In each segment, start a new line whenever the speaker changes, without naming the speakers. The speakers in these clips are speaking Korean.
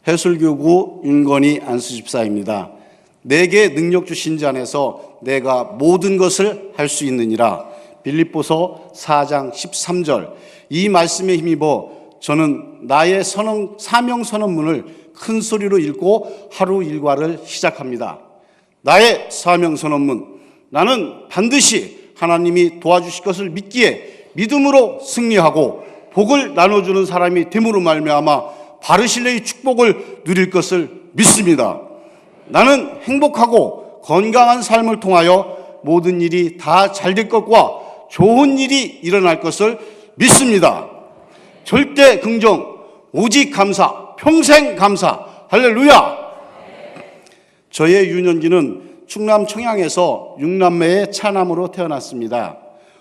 해설교구 윤건희 안수집사입니다. 내게 능력 주신 자 안에서 내가 모든 것을 할 수 있느니라. 빌립보서 4장 13절. 이 말씀에 힘입어 저는 나의 사명 선언문을 큰 소리로 읽고 하루 일과를 시작합니다. 나의 사명 선언문. 나는 반드시 하나님이 도와주실 것을 믿기에 믿음으로 승리하고 복을 나눠주는 사람이 됨으로 말미암아 바르실레의 축복을 누릴 것을 믿습니다. 나는 행복하고 건강한 삶을 통하여 모든 일이 다 잘 될 것과 좋은 일이 일어날 것을 믿습니다. 절대 긍정, 오직 감사, 평생 감사. 할렐루야. 저의 유년기는 충남 청양에서 6남매의 차남으로 태어났습니다.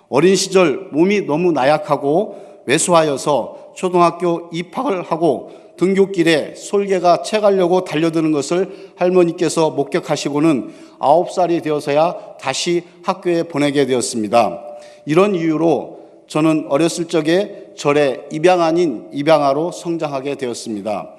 어린 시절 몸이 너무 나약하고 왜소하여서 초등학교 입학을 하고 등굣길에 솔개가 채가려고 달려드는 것을 할머니께서 목격하시고는 9살이 되어서야 다시 학교에 보내게 되었습니다. 이런 이유로 저는 어렸을 적에 절에 입양 아닌 입양아로 성장하게 되었습니다.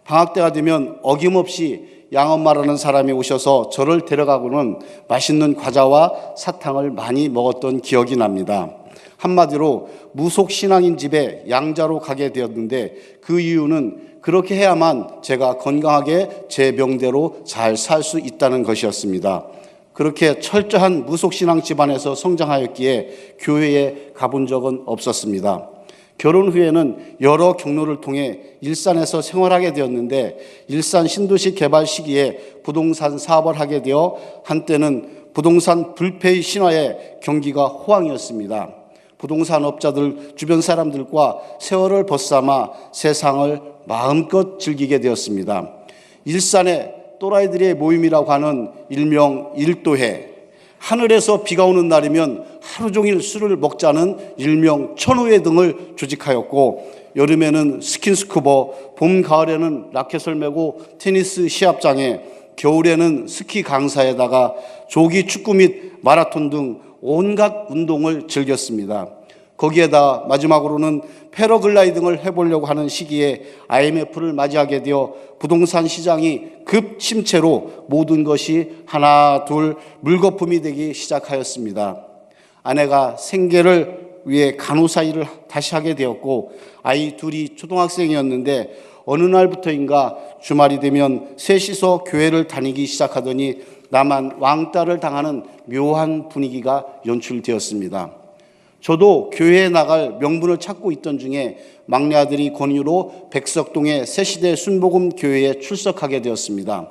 방학 때가 되면 어김없이 양엄마라는 사람이 오셔서 저를 데려가고는 맛있는 과자와 사탕을 많이 먹었던 기억이 납니다. 한마디로 무속신앙인 집에 양자로 가게 되었는데 그 이유는 그렇게 해야만 제가 건강하게 제 명대로 잘 살 수 있다는 것이었습니다. 그렇게 철저한 무속신앙 집안에서 성장하였기에 교회에 가본 적은 없었습니다. 결혼 후에는 여러 경로를 통해 일산에서 생활하게 되었는데 일산 신도시 개발 시기에 부동산 사업을 하게 되어 한때는 부동산 불패의 신화에 경기가 호황이었습니다. 부동산 업자들 주변 사람들과 세월을 벗삼아 세상을 마음껏 즐기게 되었습니다. 일산의 또라이들의 모임이라고 하는 일명 일도회, 하늘에서 비가 오는 날이면 하루 종일 술을 먹자는 일명 천우회 등을 조직하였고 여름에는 스킨스쿠버, 봄, 가을에는 라켓을 메고 테니스 시합장에, 겨울에는 스키 강사에다가 조기 축구 및 마라톤 등 온갖 운동을 즐겼습니다. 거기에다 마지막으로는 패러글라이딩을 해보려고 하는 시기에 IMF를 맞이하게 되어 부동산 시장이 급침체로 모든 것이 하나 둘 물거품이 되기 시작하였습니다. 아내가 생계를 위해 간호사 일을 다시 하게 되었고 아이 둘이 초등학생이었는데 어느 날부터인가 주말이 되면 셋이서 교회를 다니기 시작하더니 나만 왕따를 당하는 묘한 분위기가 연출되었습니다. 저도 교회에 나갈 명분을 찾고 있던 중에 막내 아들이 권유로 백석동의 새시대 순복음 교회에 출석하게 되었습니다.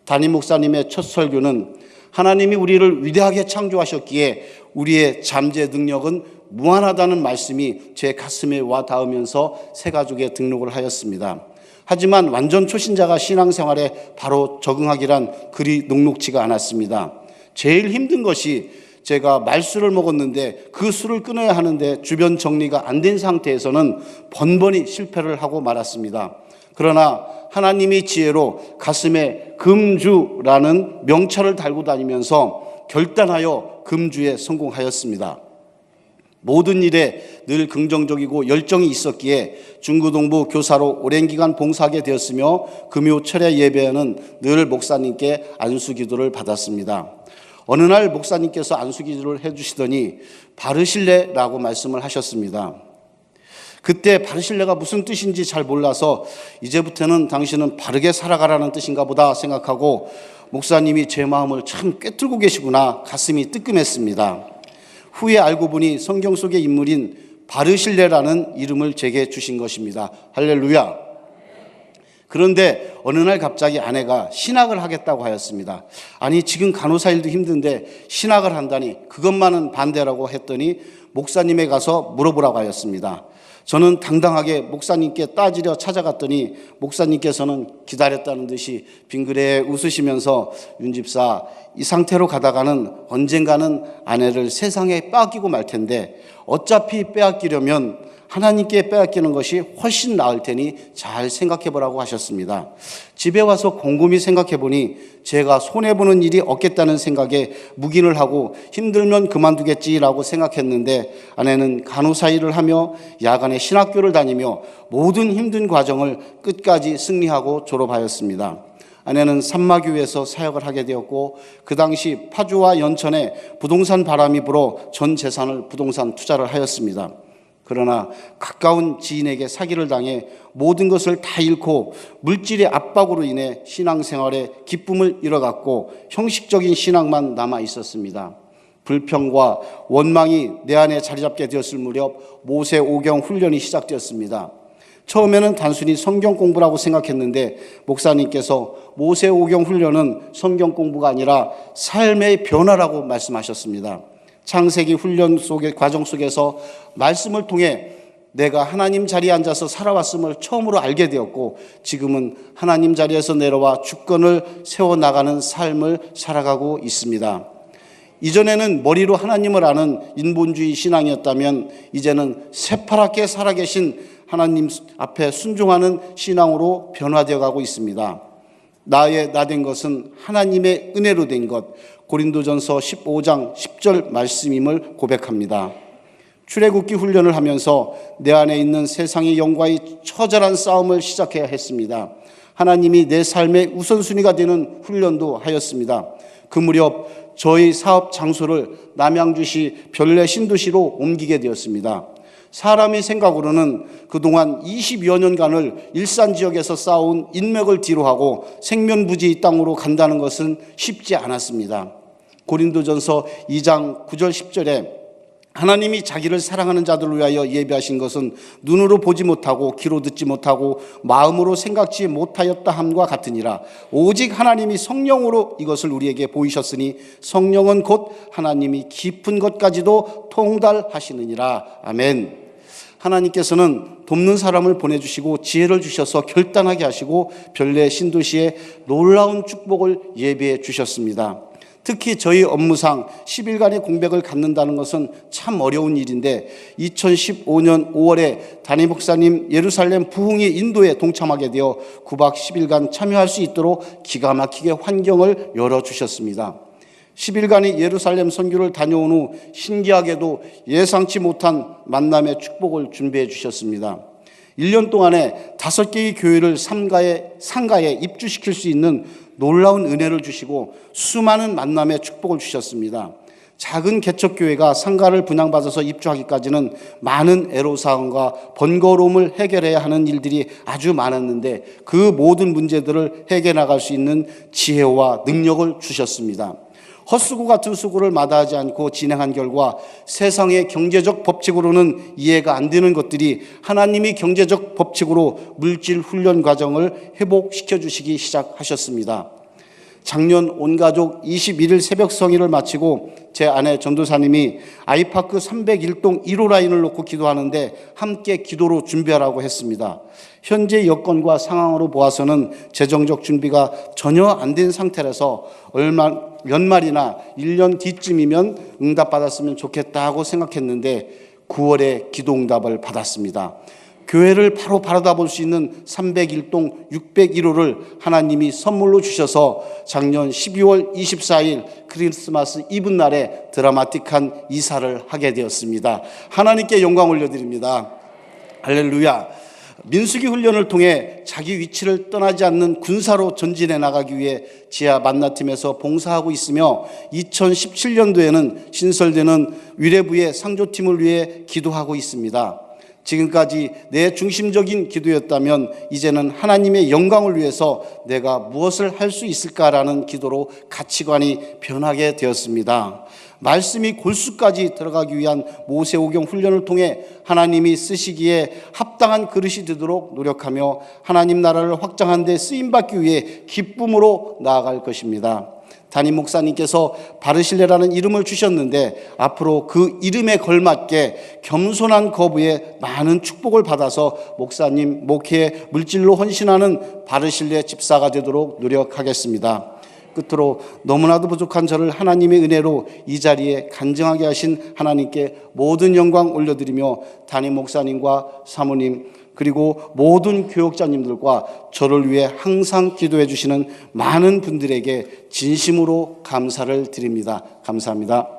담임 목사님의 첫 설교는 하나님이 우리를 위대하게 창조하셨기에 우리의 잠재 능력은 무한하다는 말씀이 제 가슴에 와 닿으면서 새가족에 등록을 하였습니다. 하지만 완전 초신자가 신앙생활에 바로 적응하기란 그리 녹록지가 않았습니다. 제일 힘든 것이 제가 말술을 먹었는데 그 술을 끊어야 하는데 주변 정리가 안 된 상태에서는 번번이 실패를 하고 말았습니다. 그러나 하나님의 지혜로 가슴에 금주라는 명찰을 달고 다니면서 결단하여 금주에 성공하였습니다. 모든 일에 늘 긍정적이고 열정이 있었기에 중고등부 교사로 오랜 기간 봉사하게 되었으며 금요 철야 예배에는 늘 목사님께 안수기도를 받았습니다. 어느 날 목사님께서 안수기도를 해주시더니 바르실레라고 말씀을 하셨습니다. 그때 바르실레가 무슨 뜻인지 잘 몰라서 이제부터는 당신은 바르게 살아가라는 뜻인가 보다 생각하고 목사님이 제 마음을 참 꿰뚫고 계시구나 가슴이 뜨끔했습니다. 후에 알고 보니 성경 속의 인물인 바르실레라는 이름을 제게 주신 것입니다. 할렐루야. 그런데 어느 날 갑자기 아내가 신학을 하겠다고 하였습니다. 아니 지금 간호사 일도 힘든데 신학을 한다니 그것만은 반대라고 했더니 목사님에 가서 물어보라고 하였습니다. 저는 당당하게 목사님께 따지려 찾아갔더니 목사님께서는 기다렸다는 듯이 빙그레 웃으시면서 윤 집사 이 상태로 가다가는 언젠가는 아내를 세상에 빼앗기고 말 텐데 어차피 빼앗기려면 하나님께 빼앗기는 것이 훨씬 나을 테니 잘 생각해 보라고 하셨습니다. 집에 와서 곰곰이 생각해 보니 제가 손해보는 일이 없겠다는 생각에 묵인을 하고 힘들면 그만두겠지라고 생각했는데, 아내는 간호사 일을 하며 야간에 신학교를 다니며 모든 힘든 과정을 끝까지 승리하고 졸업하였습니다. 아내는 산마교회에서 사역을 하게 되었고, 그 당시 파주와 연천에 부동산 바람이 불어 전 재산을 부동산 투자를 하였습니다. 그러나 가까운 지인에게 사기를 당해 모든 것을 다 잃고 물질의 압박으로 인해 신앙생활에 기쁨을 잃어갔고 형식적인 신앙만 남아 있었습니다. 불평과 원망이 내 안에 자리 잡게 되었을 무렵 모세 오경 훈련이 시작되었습니다. 처음에는 단순히 성경 공부라고 생각했는데 목사님께서 모세 오경 훈련은 성경 공부가 아니라 삶의 변화라고 말씀하셨습니다. 창세기 훈련 속의 과정 속에서 말씀을 통해 내가 하나님 자리에 앉아서 살아왔음을 처음으로 알게 되었고, 지금은 하나님 자리에서 내려와 주권을 세워나가는 삶을 살아가고 있습니다. 이전에는 머리로 하나님을 아는 인본주의 신앙이었다면 이제는 새파랗게 살아계신 하나님 앞에 순종하는 신앙으로 변화되어 가고 있습니다. 나의 나 된 것은 하나님의 은혜로 된 것, 고린도전서 15장 10절 말씀임을 고백합니다. 출애굽기 훈련을 하면서 내 안에 있는 세상의 영과의 처절한 싸움을 시작해야 했습니다. 하나님이 내 삶의 우선순위가 되는 훈련도 하였습니다. 그 무렵 저희 사업 장소를 남양주시 별내 신도시로 옮기게 되었습니다. 사람의 생각으로는 그동안 20여 년간을 일산 지역에서 쌓아온 인맥을 뒤로하고 생면부지 땅으로 간다는 것은 쉽지 않았습니다. 고린도전서 2장 9절 10절에 하나님이 자기를 사랑하는 자들을 위하여 예비하신 것은 눈으로 보지 못하고 귀로 듣지 못하고 마음으로 생각지 못하였다 함과 같으니라. 오직 하나님이 성령으로 이것을 우리에게 보이셨으니 성령은 곧 하나님이 깊은 것까지도 통달하시느니라. 아멘. 하나님께서는 돕는 사람을 보내주시고 지혜를 주셔서 결단하게 하시고 별내 신도시에 놀라운 축복을 예비해 주셨습니다. 특히 저희 업무상 10일간의 공백을 갖는다는 것은 참 어려운 일인데 2015년 5월에 담임 목사님 예루살렘 부흥이 인도에 동참하게 되어 9박 10일간 참여할 수 있도록 기가 막히게 환경을 열어주셨습니다. 10일간의 예루살렘 선교를 다녀온 후 신기하게도 예상치 못한 만남의 축복을 준비해 주셨습니다. 1년 동안에 5개의 교회를 상가에 입주시킬 수 있는 놀라운 은혜를 주시고 수많은 만남의 축복을 주셨습니다. 작은 개척교회가 상가를 분양받아서 입주하기까지는 많은 애로사항과 번거로움을 해결해야 하는 일들이 아주 많았는데 그 모든 문제들을 해결해 나갈 수 있는 지혜와 능력을 주셨습니다. 헛수고 같은 수고를 마다하지 않고 진행한 결과 세상의 경제적 법칙으로는 이해가 안 되는 것들이 하나님이 경제적 법칙으로 물질 훈련 과정을 회복시켜 주시기 시작하셨습니다. 작년 온가족 21일 새벽 성의를 마치고 제 아내 전도사님이 아이파크 301동 1호 라인을 놓고 기도하는데 함께 기도로 준비하라고 했습니다. 현재 여건과 상황으로 보아서는 재정적 준비가 전혀 안 된 상태라서 연말이나 1년 뒤쯤이면 응답받았으면 좋겠다고 생각했는데 9월에 기도 응답을 받았습니다. 교회를 바로 바라다 볼 수 있는 301동 601호를 하나님이 선물로 주셔서 작년 12월 24일 크리스마스 이브 날에 드라마틱한 이사를 하게 되었습니다. 하나님께 영광 올려드립니다. 할렐루야. 민수기 훈련을 통해 자기 위치를 떠나지 않는 군사로 전진해 나가기 위해 지하 만나팀에서 봉사하고 있으며 2017년도에는 신설되는 위례부의 상조팀을 위해 기도하고 있습니다. 지금까지 내 중심적인 기도였다면 이제는 하나님의 영광을 위해서 내가 무엇을 할 수 있을까라는 기도로 가치관이 변하게 되었습니다. 말씀이 골수까지 들어가기 위한 모세오경 훈련을 통해 하나님이 쓰시기에 합당한 그릇이 되도록 노력하며 하나님 나라를 확장하는 데 쓰임받기 위해 기쁨으로 나아갈 것입니다. 담임 목사님께서 바르실레라는 이름을 주셨는데 앞으로 그 이름에 걸맞게 겸손한 거부에 많은 축복을 받아서 목사님 목회에 물질로 헌신하는 바르실레 집사가 되도록 노력하겠습니다. 끝으로 너무나도 부족한 저를 하나님의 은혜로 이 자리에 간증하게 하신 하나님께 모든 영광 올려드리며 담임 목사님과 사모님 그리고 모든 교역자님들과 저를 위해 항상 기도해 주시는 많은 분들에게 진심으로 감사를 드립니다. 감사합니다.